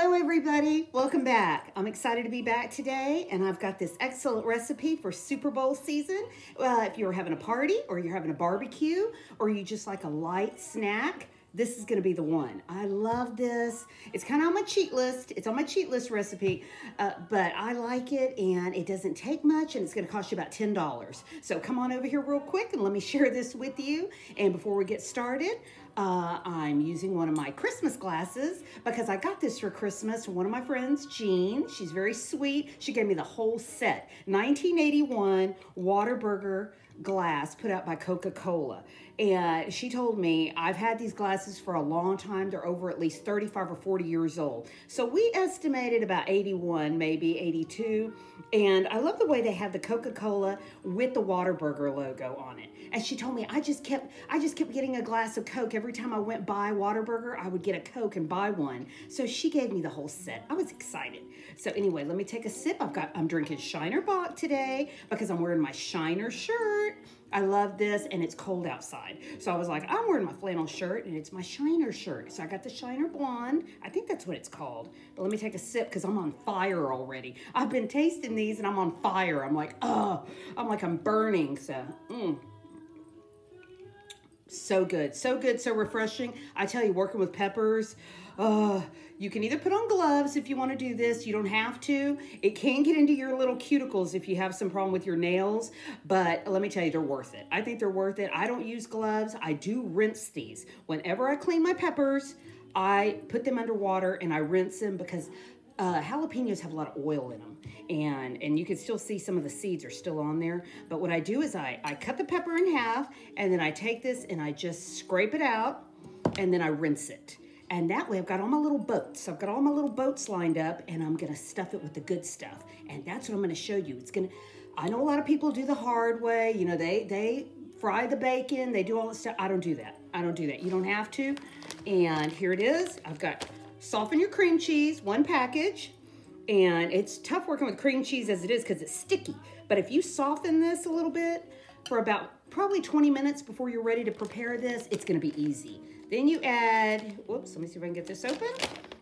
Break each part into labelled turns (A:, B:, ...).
A: Hello everybody, welcome back. I'm excited to be back today and I've got this excellent recipe for Super Bowl season. If you're having a party or you're having a barbecue or you just like a light snack, this is gonna be the one. I love this. It's kind of on my cheat list. It's on my cheat list recipe, but I like it and it doesn't take much and it's gonna cost you about $10. So come on over here real quick and let me share this with you. And before we get started, I'm using one of my Christmas glasses because I got this for Christmas from one of my friends, Jean. She's very sweet. She gave me the whole set. 1981 Whataburger glass put out by Coca-Cola. And she told me, I've had these glasses for a long time. They're over at least 35 or 40 years old. So we estimated about 81, maybe 82. And I love the way they have the Coca-Cola with the Whataburger logo on it. And she told me, I just kept getting a glass of Coke. Every time I went by Whataburger, I would get a Coke and buy one. So she gave me the whole set. I was excited. So anyway, let me take a sip. I'm drinking Shiner Bock today because I'm wearing my Shiner shirt. I love this and it's cold outside. So I was like, I'm wearing my flannel shirt and it's my Shiner shirt. So I got the Shiner Blonde. I think that's what it's called. But let me take a sip because I'm on fire already. I've been tasting these and I'm on fire. I'm like, oh, I'm burning. So, so good, so refreshing. I tell you, working with peppers, you can either put on gloves if you want to do this. You don't have to. It can get into your little cuticles if you have some problem with your nails, but let me tell you, they're worth it. I think they're worth it. I don't use gloves. I do rinse these. Whenever I clean my peppers, I put them under water and I rinse them because jalapenos have a lot of oil in them, and you can still see some of the seeds are still on there. But what I do is I cut the pepper in half, and then I take this and I just scrape it out, and then I rinse it. And that way I've got all my little boats. I've got all my little boats lined up, and I'm gonna stuff it with the good stuff. And that's what I'm gonna show you. I know a lot of people do the hard way. You know, they fry the bacon, they do all that stuff. I don't do that. I don't do that. You don't have to. And here it is. I've got soften your cream cheese, 1 package. And it's tough working with cream cheese as it is because it's sticky. But if you soften this a little bit for about probably 20 minutes before you're ready to prepare this, it's gonna be easy. Then you add, whoops, let me see if I can get this open.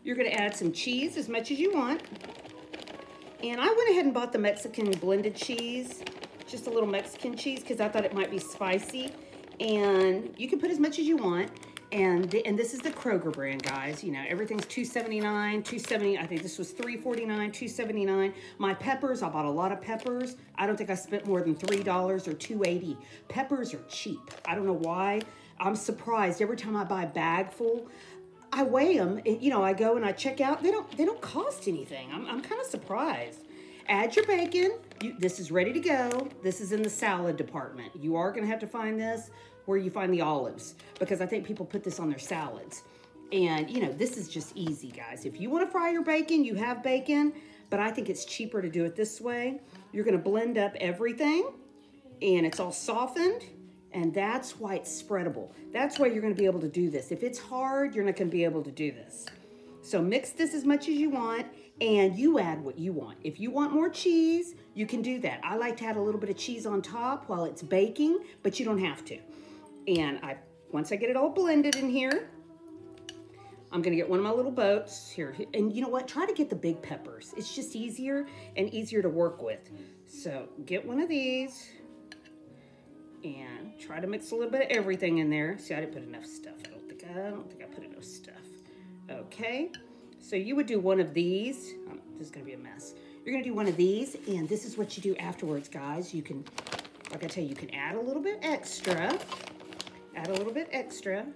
A: You're gonna add some cheese, as much as you want. And I went ahead and bought the Mexican blended cheese, just a little Mexican cheese, because I thought it might be spicy. And you can put as much as you want. And this is the Kroger brand, guys. You know, everything's $2.79, $2.70. I think this was $3.49, $2.79. My peppers, I bought a lot of peppers. I don't think I spent more than $3 or $2.80. Peppers are cheap. I don't know why. I'm surprised every time I buy a bag full. I weigh them, and, you know, I go and I check out. They don't cost anything. I'm kind of surprised. Add your bacon. This is ready to go. This is in the salad department. You are going to have to find this where you find the olives, because I think people put this on their salads. And, you know, this is just easy, guys. If you want to fry your bacon, you have bacon, but I think it's cheaper to do it this way. You're going to blend up everything, and it's all softened, and that's why it's spreadable. That's why you're going to be able to do this. If it's hard, you're not going to be able to do this. So mix this as much as you want, and you add what you want. If you want more cheese, you can do that. I like to add a little bit of cheese on top while it's baking, but you don't have to. And once I get it all blended in here, I'm gonna get one of my little boats here. And you know what? Try to get the big peppers. It's just easier and easier to work with. So get one of these and try to mix a little bit of everything in there. See, I didn't put enough stuff. I don't think I put enough stuff. Okay, so you would do one of these. This is gonna be a mess. You're gonna do one of these, and this is what you do afterwards, guys. You can, like I tell you, you can add a little bit extra. Add a little bit extra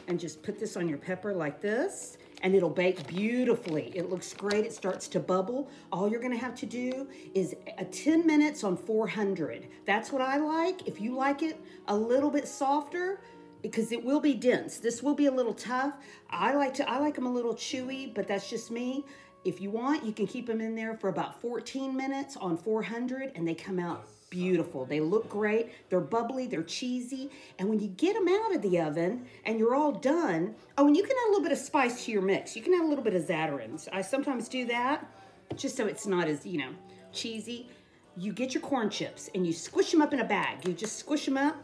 A: and just put this on your pepper like this, and it'll bake beautifully. It looks great. It starts to bubble. All you're gonna have to do is 10 minutes on 400. That's what I like. If you like it a little bit softer, because it will be dense. This will be a little tough. I like them a little chewy, but that's just me. If you want, you can keep them in there for about 14 minutes on 400, and they come out beautiful. They look great. They're bubbly. They're cheesy. And when you get them out of the oven and you're all done, oh, and you can add a little bit of spice to your mix. You can add a little bit of Zatarain's. I sometimes do that just so it's not as, you know, cheesy. You get your corn chips and you squish them up in a bag. You just squish them up.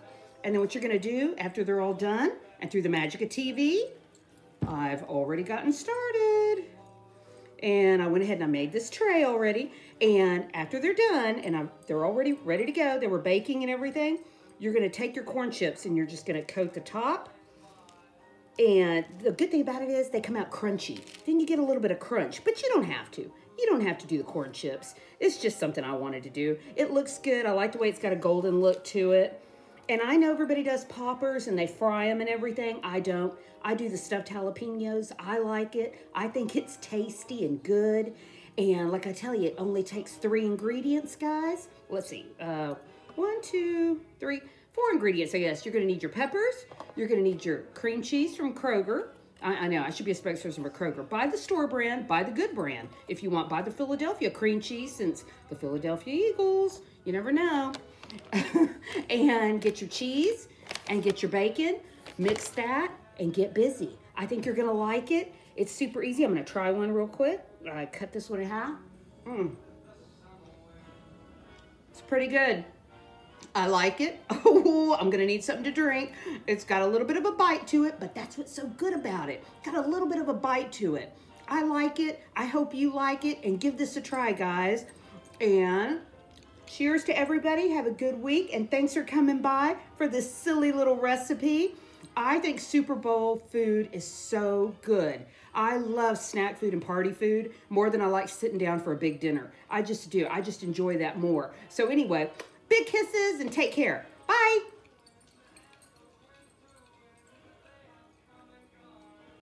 A: And then what you're going to do after they're all done, and through the magic of TV, I've already gotten started. And I went ahead and I made this tray already. And after they're done, and they're already ready to go, they were baking and everything, you're gonna take your corn chips and you're just gonna coat the top. And the good thing about it is they come out crunchy. Then you get a little bit of crunch, but you don't have to. You don't have to do the corn chips. It's just something I wanted to do. It looks good. I like the way it's got a golden look to it. And I know everybody does poppers and they fry them and everything. I don't. I do the stuffed jalapenos. I like it. I think it's tasty and good. And like I tell you, it only takes 3 ingredients, guys. Let's see. 1, 2, 3, 4 ingredients, I guess. You're going to need your peppers. You're going to need your cream cheese from Kroger. I know, I should be a spokesperson for Kroger. Buy the store brand, buy the good brand. If you want, buy the Philadelphia cream cheese, since the Philadelphia Eagles, you never know. And get your cheese and get your bacon. Mix that and get busy. I think you're going to like it. It's super easy. I'm going to try one real quick. I cut this one in half. It's pretty good. I like it. Oh, I'm gonna need something to drink. It's got a little bit of a bite to it, but that's what's so good about it. Got a little bit of a bite to it. I like it. I hope you like it, and give this a try, guys. And cheers to everybody. Have a good week, and thanks for coming by for this silly little recipe. I think Super Bowl food is so good. I love snack food and party food more than I like sitting down for a big dinner. I just do. I just enjoy that more. So anyway, big kisses and take care. Bye.